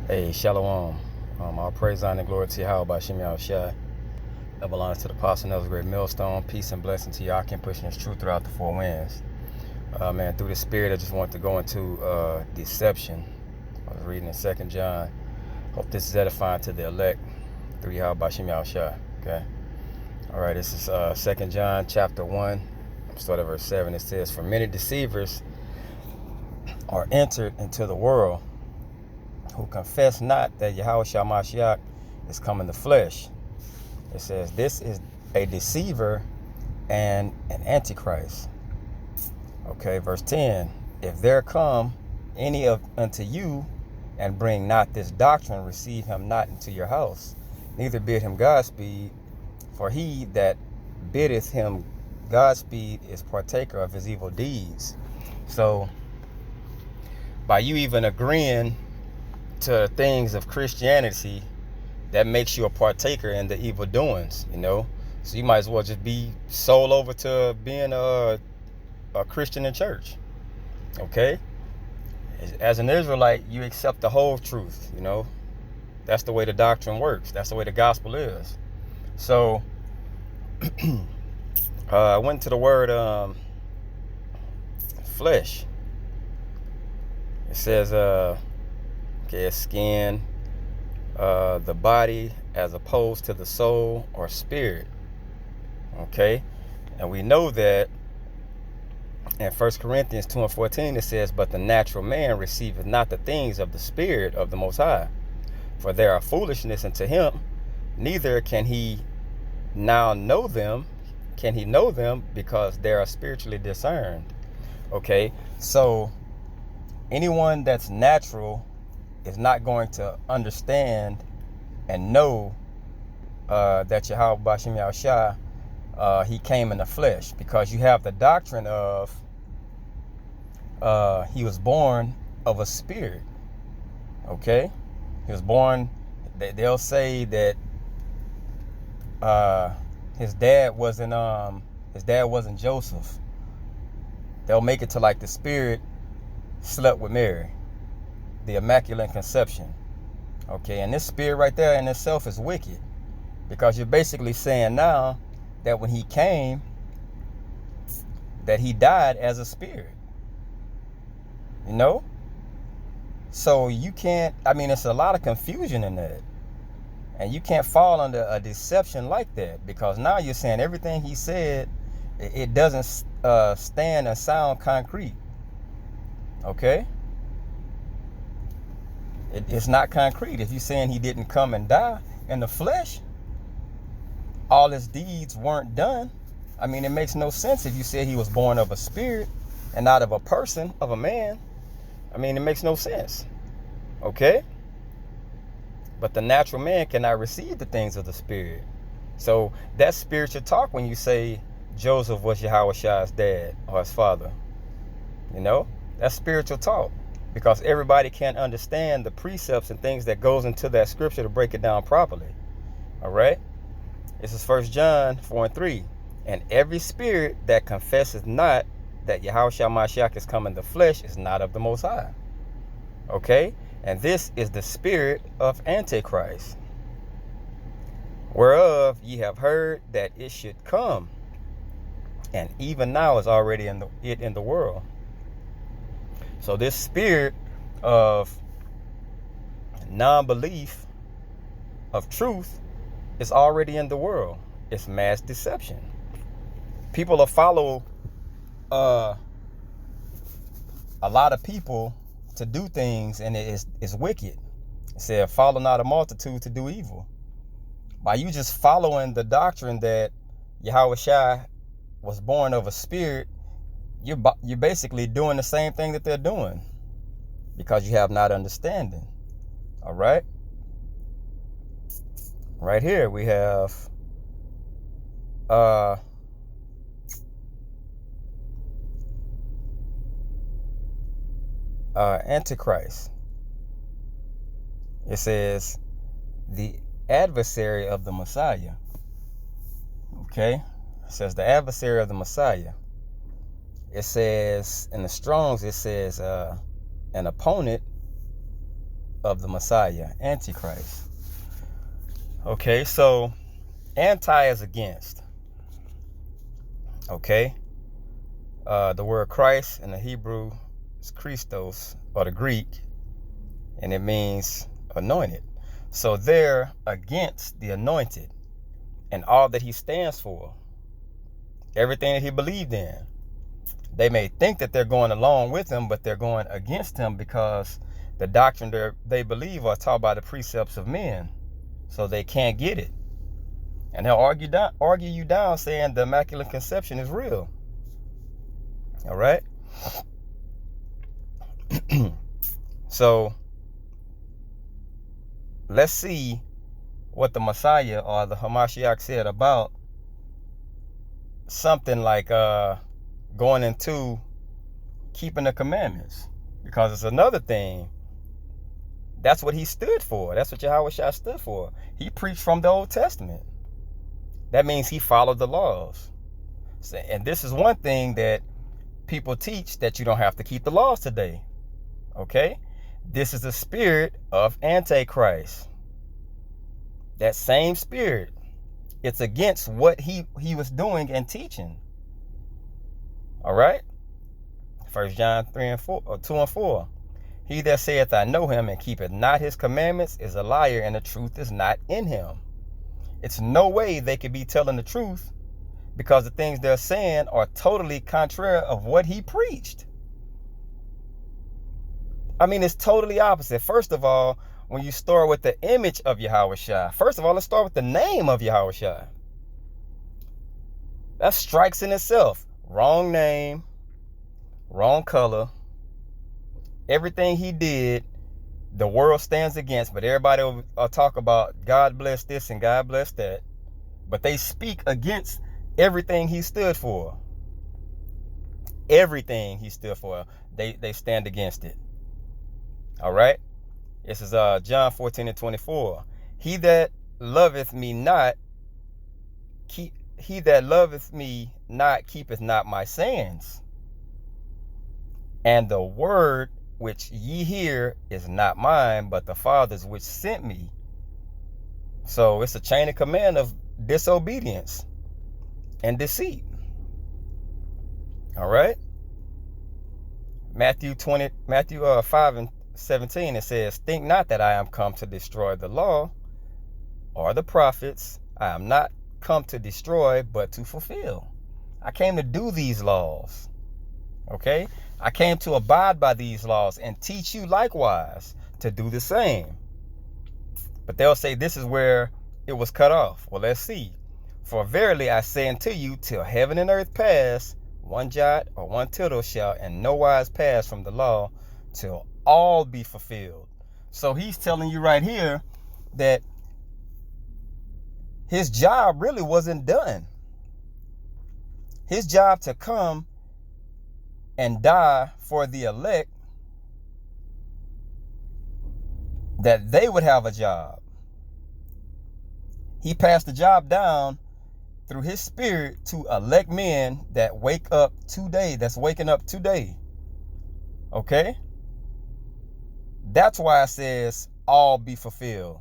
Hey, Shalom. All praise, honor, and glory to Yahweh Bashim Yahushua. That belongs to the Apostle Nel's great millstone. Peace and blessing to y'all. Keep pushing this truth throughout the four winds. Man, through the Spirit, I just want to go into deception. I was reading in 2 John. Hope this is edifying to the elect through Yahweh Bashim Yahushua. Okay. All right, this is 2 John chapter 1. Start at verse 7. It says, "For many deceivers are entered into the world, who confess not that Yahushua Mashiach is come in the flesh." It says, "This is a deceiver and an antichrist." Okay, verse 10. "If there come any unto you, and bring not this doctrine, receive him not into your house, neither bid him Godspeed, for he that biddeth him Godspeed is partaker of his evil deeds." So, by you even agreeing to things of Christianity, that makes you a partaker in the evil doings, so you might as well just be sold over to being a Christian in church. Okay, as an Israelite, you accept the whole truth. That's the way the doctrine works. That's the way the gospel is. So I went to the word flesh. It says skin, the body as opposed to the soul or spirit. Okay, and we know that in 1 Corinthians 2:14 it says, "But the natural man receiveth not the things of the Spirit of the Most High, for they are foolishness unto him, neither can he know them, because they are spiritually discerned." Okay, so anyone that's natural is not going to understand and know that Yahweh Bashim Yahushua, he came in the flesh, because you have the doctrine of he was born of a spirit. Okay, he was born. They'll say that his dad wasn't Joseph. They'll make it to like the spirit slept with Mary, the Immaculate Conception. Okay, and this spirit right there in itself is wicked, because you're basically saying now that when he came, that he died as a spirit. So you can't, it's a lot of confusion in that. And you can't fall under a deception like that, because now you're saying everything he said, it doesn't stand and sound concrete. Okay? It's not concrete. If you're saying he didn't come and die in the flesh, all his deeds weren't done. It makes no sense if you said he was born of a spirit and not of a person, of a man. It makes no sense. Okay? But the natural man cannot receive the things of the spirit. So that's spiritual talk when you say Joseph was Yahushua's dad or his father. That's spiritual talk, because everybody can't understand the precepts and things that goes into that scripture to break it down properly. All right? This is 1 John 4:3. "And every spirit that confesseth not that Yahushua Mashiach is come in the flesh is not of the Most High." Okay? And this is the spirit of Antichrist, whereof ye have heard that it should come, and even now is already in the world. So this spirit of non-belief of truth is already in the world. It's mass deception. People will follow a lot of people to do things, and it's wicked. It said, "Follow not a multitude to do evil." By you just following the doctrine that Yahushua was born of a spirit, you're basically doing the same thing that they're doing, because you have not understanding. All right? Right here we have Antichrist. It says the adversary of the Messiah. Okay? It says the adversary of the Messiah. It says in the Strong's, it says an opponent of the Messiah, Antichrist. Okay, so anti is against. Okay, the word Christ in the Hebrew is Christos, or the Greek, and it means anointed. So they're against the anointed and all that he stands for, everything that he believed in. They may think that they're going along with him, but they're going against him because the doctrine they believe are taught by the precepts of men, so they can't get it. And they'll argue you down saying the Immaculate Conception is real. All right? So let's see what the Messiah or the Hamashiach said about something like going into keeping the commandments, because it's another thing. That's what he stood for. That's what Yahushua stood for. He preached from the Old Testament. That means he followed the laws. And this is one thing that people teach, that you don't have to keep the laws today. Okay? This is the spirit of Antichrist. That same spirit. It's against what he was doing and teaching. All right? 1 John 2 and 4. He that saith, I know him, and keepeth not his commandments is a liar, and the truth is not in him. It's no way they could be telling the truth, because the things they're saying are totally contrary of what he preached. I mean, it's totally opposite. First of all, when you start with the image of Yahushua, first of all, let's start with the name of Yahushua. That strikes in itself. Wrong name, wrong color. Everything he did, the world stands against, but everybody will talk about God bless this and God bless that. But they speak against everything he stood for. Everything he stood for, they stand against it. All right? This is John 14 and 24. He that loveth me not, keepeth not my sayings. And the word which ye hear is not mine, but the Father's which sent me. So it's a chain of command of disobedience and deceit. All right? Matthew 5 and 17, it says, think not that I am come to destroy the law or the prophets. I am not come to destroy, but to fulfill. I came to do these laws. Okay? I came to abide by these laws and teach you likewise to do the same. But they'll say this is where it was cut off. Well, let's see. For verily I say unto you, till heaven and earth pass, one jot or one tittle shall in no wise pass from the law, till all be fulfilled. So he's telling you right here that his job really wasn't done. His job to come and die for the elect, that they would have a job. He passed the job down through his spirit to elect men that wake up today, that's waking up today. Okay? That's why it says all be fulfilled.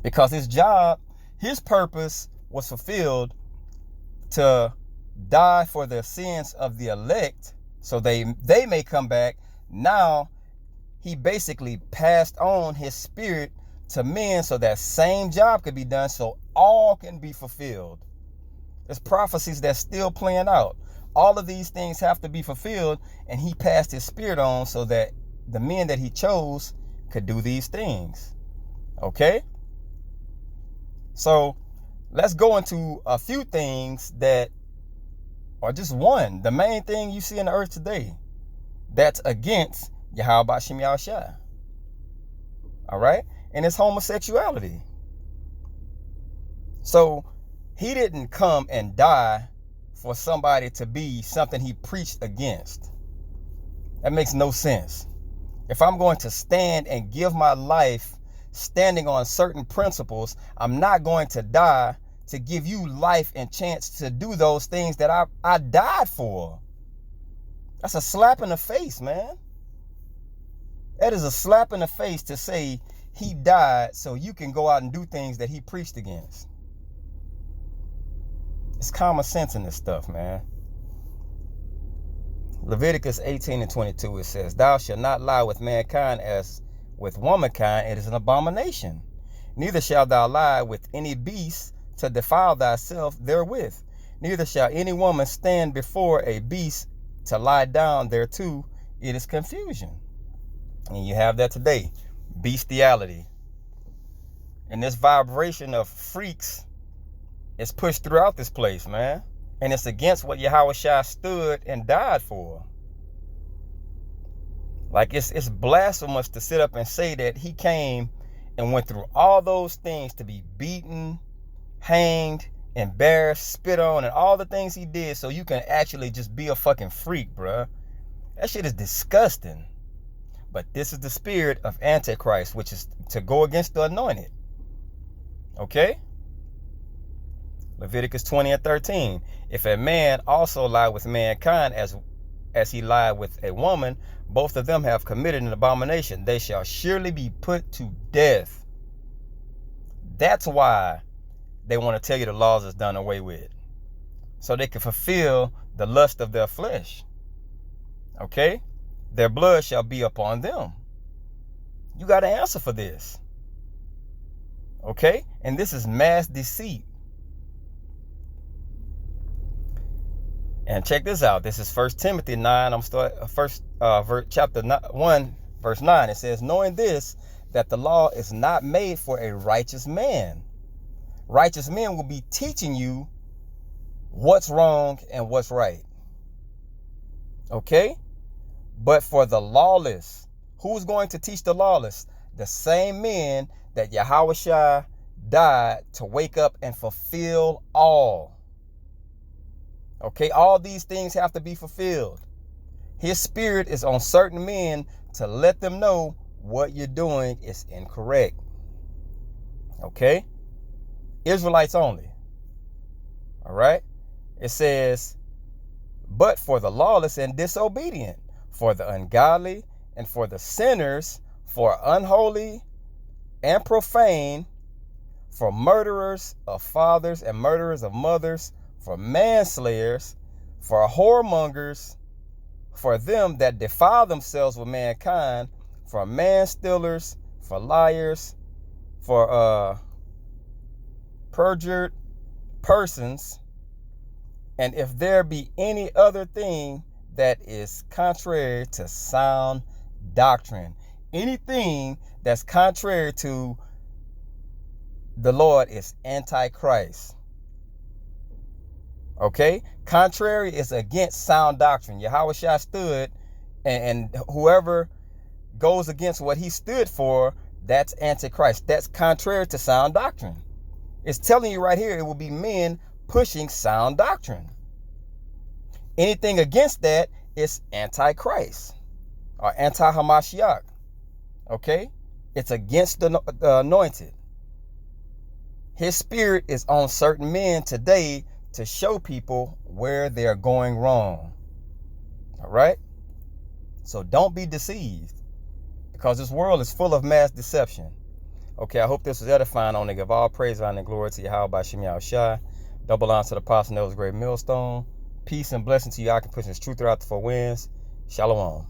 Because his job, his purpose was fulfilled to die for the sins of the elect, so they may come back. Now he basically passed on his spirit to men so that same job could be done, so all can be fulfilled. There's prophecies that's still playing out. All of these things have to be fulfilled, and he passed his spirit on so that the men that he chose could do these things. Okay? So let's go into a few things that, or just one, the main thing you see in the earth today that's against Yahweh Ba'Shem Yahushua. All right? And it's homosexuality. So he didn't come and die for somebody to be something he preached against. That makes no sense. If I'm going to stand and give my life standing on certain principles, I'm not going to die to give you life and chance to do those things that I died for. That's a slap in the face, man. That is a slap in the face to say he died so you can go out and do things that he preached against. It's common sense in this stuff, man. Leviticus 18:22, it says, "Thou shalt not lie with mankind as with womankind, it is an abomination. Neither shalt thou lie with any beast to defile thyself therewith. Neither shall any woman stand before a beast to lie down thereto, it is confusion." And you have that today, bestiality. And this vibration of freaks is pushed throughout this place, man. And it's against what Yahushua stood and died for. Like, it's blasphemous to sit up and say that he came and went through all those things to be beaten, hanged, embarrassed, spit on, and all the things he did so you can actually just be a fucking freak, bruh. That shit is disgusting. But this is the spirit of Antichrist, which is to go against the anointed. Okay? Leviticus 20:13. "If a man also lie with mankind as he lied with a woman, both of them have committed an abomination. They shall surely be put to death." That's why they want to tell you the laws is done away with, so they can fulfill the lust of their flesh. Okay? "Their blood shall be upon them." You got to answer for this. Okay? And this is mass deceit. And check this out. This is 1 Timothy 9. Chapter 1, verse 9. It says, "Knowing this, that the law is not made for a righteous man. Righteous men will be teaching you what's wrong and what's right." Okay? "But for the lawless." Who's going to teach the lawless? The same men that Yahushua died to wake up and fulfill all. Okay, all these things have to be fulfilled. His spirit is on certain men to let them know what you're doing is incorrect. Okay? Israelites only. All right? It says, "But for the lawless and disobedient, for the ungodly, and for the sinners, for unholy and profane, for murderers of fathers and murderers of mothers, for manslayers, for whoremongers, for them that defile themselves with mankind, for manstealers, for liars, for perjured persons, and if there be any other thing that is contrary to sound doctrine." Anything that's contrary to the Lord is Antichrist. Okay? Contrary is against sound doctrine. Yahushua stood, and whoever goes against what he stood for, that's Antichrist. That's contrary to sound doctrine. It's telling you right here, it will be men pushing sound doctrine. Anything against that is Antichrist or anti-Hamashiach. Okay? It's against the anointed. His spirit is on certain men today to show people where they're going wrong. All right? So don't be deceived, because this world is full of mass deception. Okay, I hope this was edifying. I want to give all praise, honor, and glory to Yahweh by Shem Yahushua. Double honor to the Apostle Noah's great millstone. Peace and blessing to you. I can push this truth throughout the four winds. Shalom.